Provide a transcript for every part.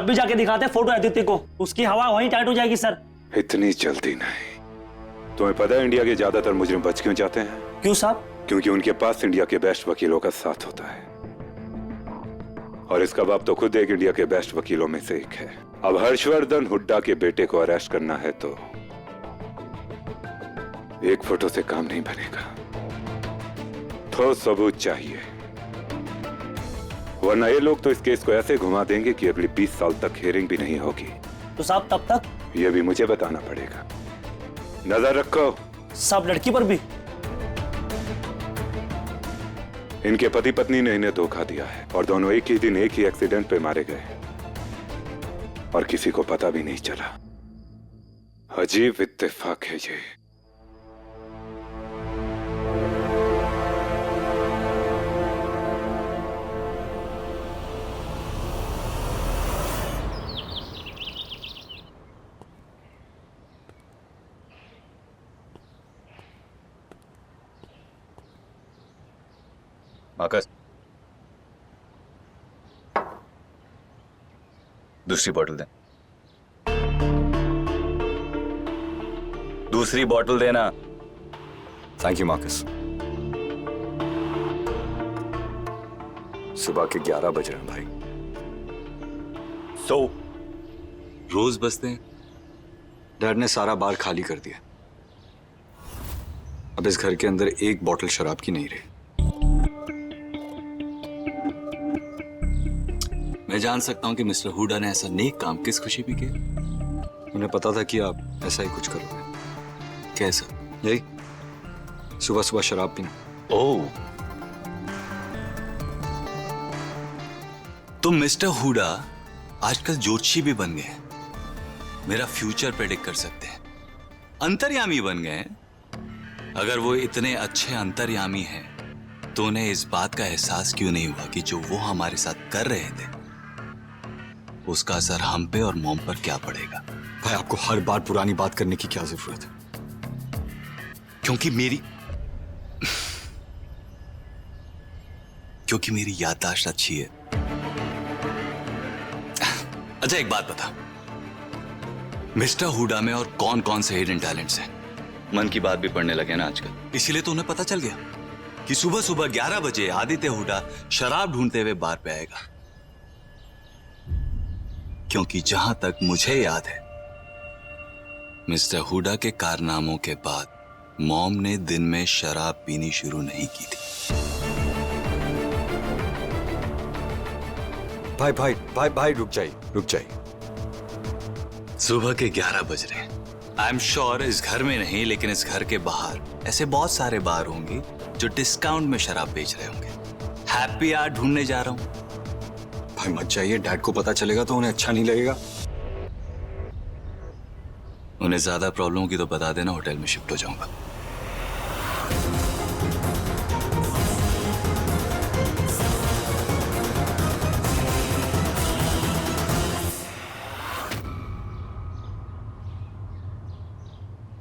जब भी जाके दिखाते फोटो आदित्य को, उसकी हवा वहीं टाइट हो जाएगी सर। इतनी जल्दी नहीं। तुम्हें पता है इंडिया के ज्यादातर मुजरिम बच क्यों जाते हैं? क्यों साहब? क्योंकि उनके पास इंडिया के बेस्ट वकीलों का साथ होता है, और इसका बाप तो खुद एक इंडिया के बेस्ट वकीलों में से एक है। अब हर्षवर्धन हुड्डा के बेटे को अरेस्ट करना है तो एक फोटो से काम नहीं बनेगा, ठोस सबूत चाहिए, वरना ये लोग तो इस केस को ऐसे घुमा देंगे कि अगली 20 साल तक हियरिंग भी नहीं होगी। तो साहब तब तक? ये भी मुझे बताना पड़ेगा। नजर रखो। साहब लड़की पर भी? इनके पति पत्नी ने इन्हें धोखा दिया है और दोनों एक ही दिन एक ही एक्सीडेंट पे मारे गए और किसी को पता भी नहीं चला। अजीब इत्तेफाक है ये। आकाश, दूसरी बॉटल दे। दूसरी बॉटल देना। Thank you Marcus. सुबह के 11 बज रहे हैं भाई। रोज बसते हैं। डैड ने सारा बार खाली कर दिया। अब इस घर के अंदर एक बॉटल शराब की नहीं रही। मैं जान सकता हूं कि मिस्टर हुडा ने ऐसा नेक काम किस खुशी में किया? उन्हें पता था कि आप ऐसा ही कुछ करोगे। कैसा? यही, सुबह सुबह शराब पीना। ओह, तो मिस्टर हुडा आजकल ज्योतिषी भी बन गए हैं, मेरा फ्यूचर प्रेडिक्ट कर सकते हैं, अंतर्यामी बन गए हैं। अगर वो इतने अच्छे अंतर्यामी हैं तो उन्हें इस बात का एहसास क्यों नहीं हुआ कि जो वो हमारे साथ कर रहे थे उसका असर हम पे और मॉम पर क्या पड़ेगा? भाई आपको हर बार पुरानी बात करने की क्या जरूरत है? क्योंकि मेरी याददाश्त अच्छी है। अच्छा एक बात बता, मिस्टर हुडा में और कौन कौन से हिडन टैलेंट्स हैं? मन की बात भी पढ़ने लगे ना आजकल, इसीलिए तो उन्हें पता चल गया कि सुबह सुबह 11 बजे आदित्य हुडा शराब ढूंढते हुए बार पे आएगा। क्योंकि जहां तक मुझे याद है, मिस्टर हुडा के कारनामों के बाद मॉम ने दिन में शराब पीनी शुरू नहीं की थी। भाई भाई भाई भाई रुक जाइए। सुबह के 11 बज रहे हैं। आई एम श्योर इस घर में नहीं लेकिन इस घर के बाहर ऐसे बहुत सारे बार होंगे जो डिस्काउंट में शराब बेच रहे होंगे। हैप्पी आवर ढूंढने जा रहा हूं। भाई मत जाइए, डैड को पता चलेगा तो उन्हें अच्छा नहीं लगेगा। उन्हें ज्यादा प्रॉब्लम होगी तो बता देना, होटल में शिफ्ट हो जाऊंगा।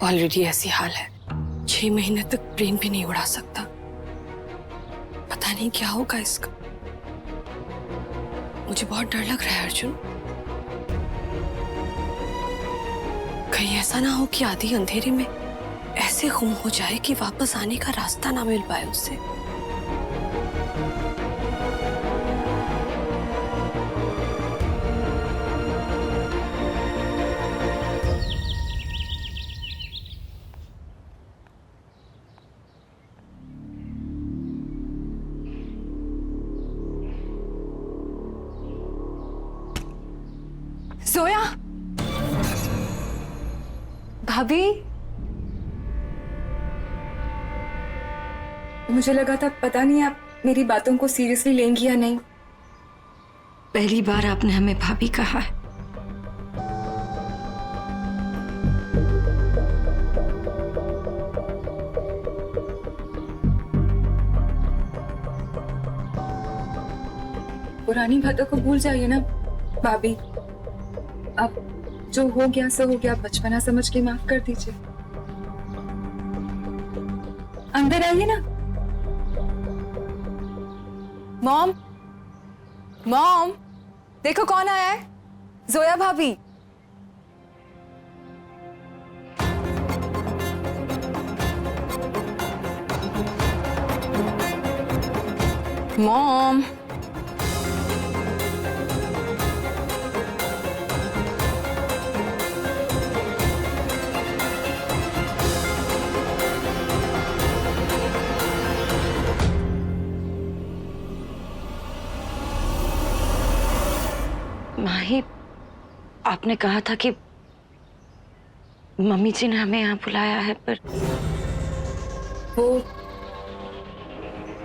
ऑलरेडी ऐसी हाल है, 6 महीने तक प्लेन भी नहीं उड़ा सकता। पता नहीं क्या होगा इसका। मुझे बहुत डर लग रहा है अर्जुन। कहीं ऐसा ना हो कि आधी अंधेरे में ऐसे गुम हो जाए कि वापस आने का रास्ता ना मिल पाए उससे। सोया, भाभी, मुझे लगा था पता नहीं आप मेरी बातों को सीरियसली लेंगी या नहीं। पहली बार आपने हमें भाभी कहा है। पुरानी बातों को भूल जाइए ना भाभी। अब जो हो गया सो हो गया, बचपना समझ के माफ कर दीजिए। अंदर आइए ना। मॉम, मॉम, देखो कौन आया है। जोया भाभी, मॉम। माही, आपने कहा था कि मम्मी जी ने हमें यहाँ बुलाया है, पर वो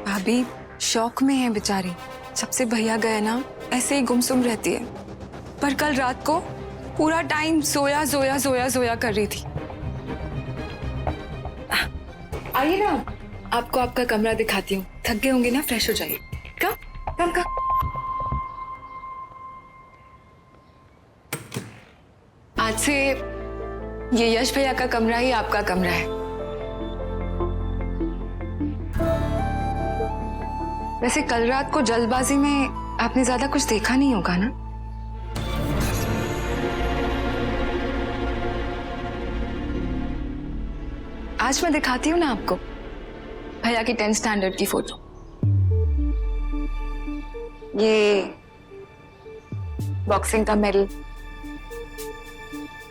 भाभी शौक में है बेचारी। जब से भैया गए ना ऐसे ही गुमसुम रहती है। पर कल रात को पूरा टाइम सोया सोया सोया सोया कर रही थी। आइए ना, आपको आपका कमरा दिखाती हूँ। थक गए होंगे ना, फ्रेश हो जाइए। कम कम कम। आज से ये यश भैया का कमरा ही आपका कमरा है। वैसे कल रात को जल्दबाजी में आपने ज्यादा कुछ देखा नहीं होगा ना? आज मैं दिखाती हूँ ना आपको भैया की 10th स्टैंडर्ड की फोटो। ये बॉक्सिंग का मेडल,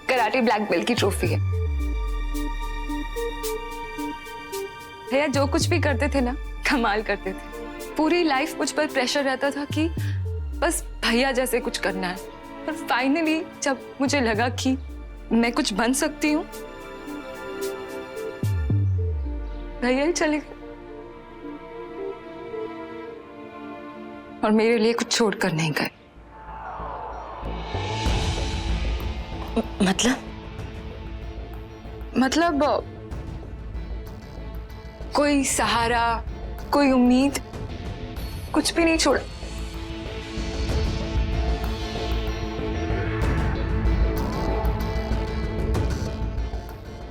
कराटे ब्लैक बेल्ट की ट्रॉफी है। भैया जो कुछ भी करते थे ना, कमाल करते थे। पूरी लाइफ मुझ पर प्रेशर रहता था कि बस भैया जैसे कुछ करना है। पर फाइनली जब मुझे लगा कि मैं कुछ बन सकती हूँ, भैया ही चले गए और मेरे लिए कुछ छोड़कर नहीं गए। मतलब कोई सहारा, कोई उम्मीद, कुछ भी नहीं छोड़ा।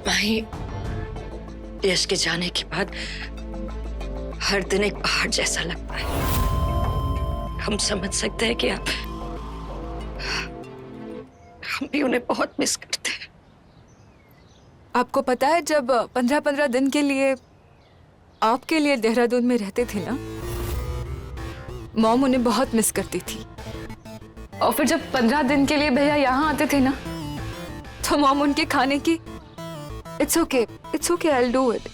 माही, यश के जाने के बाद हर दिन एक पहाड़ जैसा लगता है। हम समझ सकते हैं कि हम भी उन्हें बहुत मिस करते हैं। आपको पता है, जब 15-15 दिन के लिए आपके लिए देहरादून में रहते थे ना, मॉम उन्हें बहुत मिस करती थी। और फिर जब 15 दिन के लिए भैया यहाँ आते थे ना, तो मॉम उनके खाने की it's okay I will do it.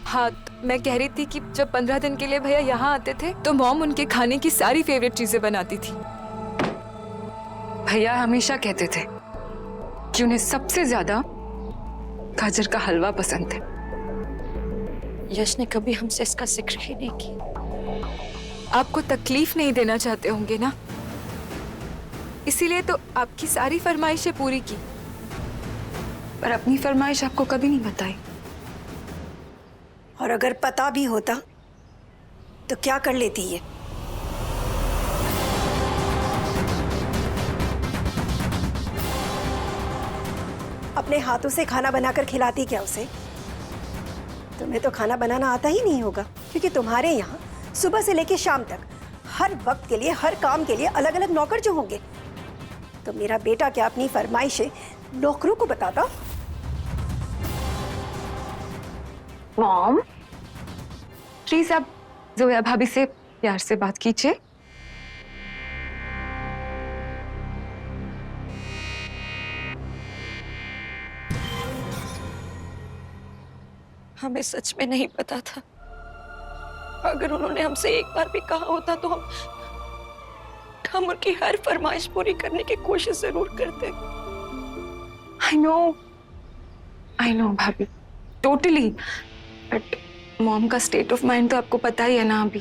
हाँ, मैं कह रही थी कि जब 15 दिन के लिए भैया यहाँ आते थे तो मॉम उनके खाने की सारी फेवरेट चीजें बनाती थी। भैया हमेशा कहते थे कि उन्हें सबसे ज्यादा गाजर का हलवा पसंद है। यश ने कभी हमसे इसका जिक्र ही नहीं किया। आपको तकलीफ नहीं देना चाहते होंगे ना, इसीलिए तो आपकी सारी फरमाइशें पूरी की, पर अपनी फरमाइश आपको कभी नहीं बताई। और अगर पता भी होता तो क्या कर लेती ये? अपने हाथों से खाना बनाकर खिलाती क्या उसे? तुम्हें तो खाना बनाना आता ही नहीं होगा, क्योंकि तुम्हारे यहाँ सुबह से लेकर शाम तक हर वक्त के लिए, हर काम के लिए अलग अलग नौकर जो होंगे। तो मेरा बेटा क्या अपनी फरमाइशें नौकरों को बताता? मॉम, प्लीज आप जोया भाभी से प्यार से बात कीजिए। हमें सच में नहीं पता था। अगर उन्होंने हमसे एक बार भी कहा होता तो हम उनकी हर फरमाइश पूरी करने की कोशिश जरूर करते। आई नो भाभी, टोटली। बट मॉम का स्टेट ऑफ माइंड तो आपको पता ही है ना। अभी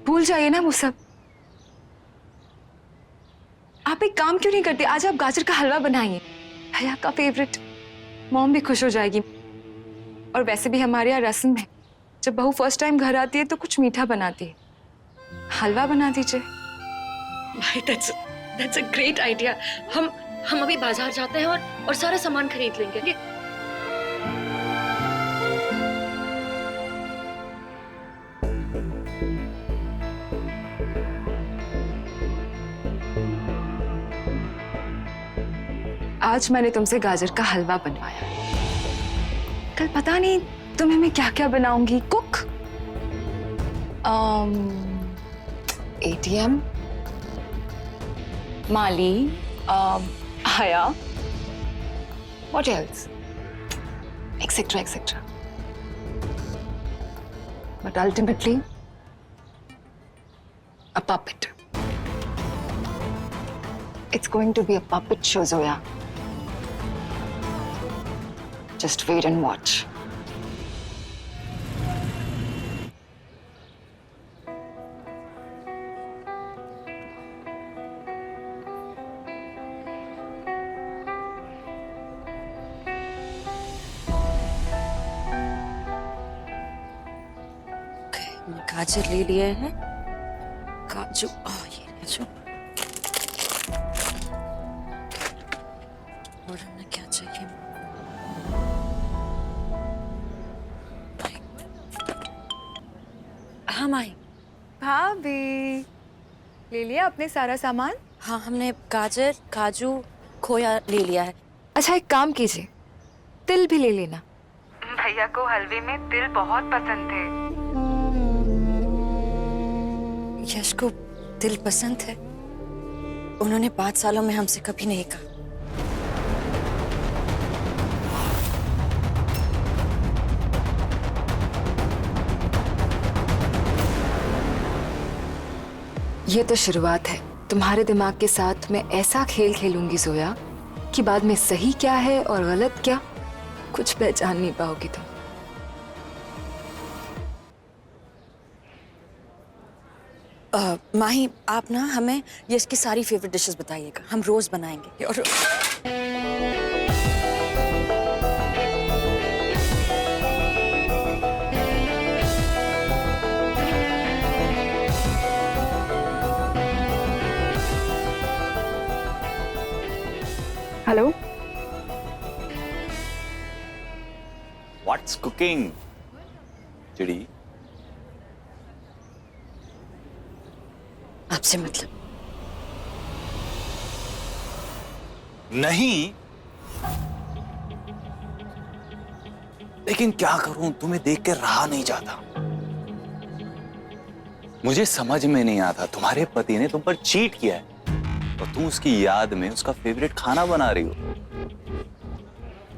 भूल जाइए ना वो सब। आप एक काम क्यों नहीं करते, आज आप गाजर का हलवा बनाइए, भैया का फेवरेट। मॉम भी खुश हो जाएगी। और वैसे भी हमारे यहाँ रस्म है, जब बहू फर्स्ट टाइम घर आती है तो कुछ मीठा बनाती है। हलवा बना दीजिए। भाई that's a great idea। हम अभी बाजार जाते हैं और सारा सामान खरीद लेंगे। आज मैंने तुमसे गाजर का हलवा बनवाया। कल पता नहीं तुम्हें मैं क्या क्या बनाऊंगी। कुक, ATM, माली, हया, what else, etc etc. But ultimately a puppet. It's going to be a puppet show, Zoya. Just wait and watch. गाजर ले लिए हैं, काजू, ये काजू, और हमें क्या चाहिए? हाँ माही। भाभी, ले लिया आपने सारा सामान? हाँ, हमने गाजर, काजू, खोया ले लिया है। अच्छा, एक काम कीजिए, तिल भी ले लेना। भैया को हलवे में तिल बहुत पसंद थे। यश को दिल पसंद है। उन्होंने 5 सालों में हमसे कभी नहीं कहा। ये तो शुरुआत है। तुम्हारे दिमाग के साथ मैं ऐसा खेल खेलूंगी जोया कि बाद में सही क्या है और गलत क्या कुछ पहचान नहीं पाओगी तुम। माही, आप ना हमें यश की सारी फेवरेट डिशेस बताइएगा, हम रोज बनाएंगे। और हेलो, व्हाट्स कुकिंग चिड़ी? आपसे मतलब नहीं, लेकिन क्या करूं, तुम्हें देख के रहा नहीं जाता। मुझे समझ में नहीं आता, तुम्हारे पति ने तुम पर चीट किया है और तुम उसकी याद में उसका फेवरेट खाना बना रही हो।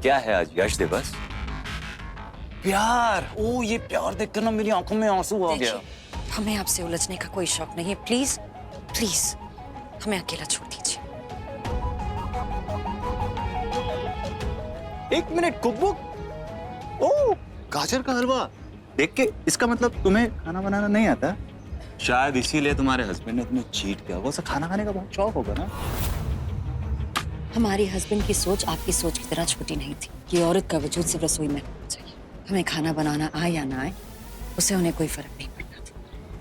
क्या है आज, यश दिवस? प्यार। ओ, ये प्यार देखकर ना मेरी आंखों में आंसू आ गया। हमें आपसे उलझने का कोई शौक नहीं है। प्लीज प्लीज हमें अकेला छोड़ दीजिए। एक मिनट, कुकबुक। ओ, गाजर का हलवा देख के इसका मतलब तुम्हें खाना बनाना नहीं आता? शायद इसीलिए तुम्हारे हस्बैंड ने तुम्हें चीट किया। वो सब खाना खाने का बहुत शौक होगा ना? हमारी हस्बैंड की सोच आपकी सोच की तरह छोटी नहीं थी कि औरत का वजूद सिर्फ रसोई में होना चाहिए। हमें खाना बनाना आए या ना आए, उससे उन्हें कोई फर्क नहीं पड़ता।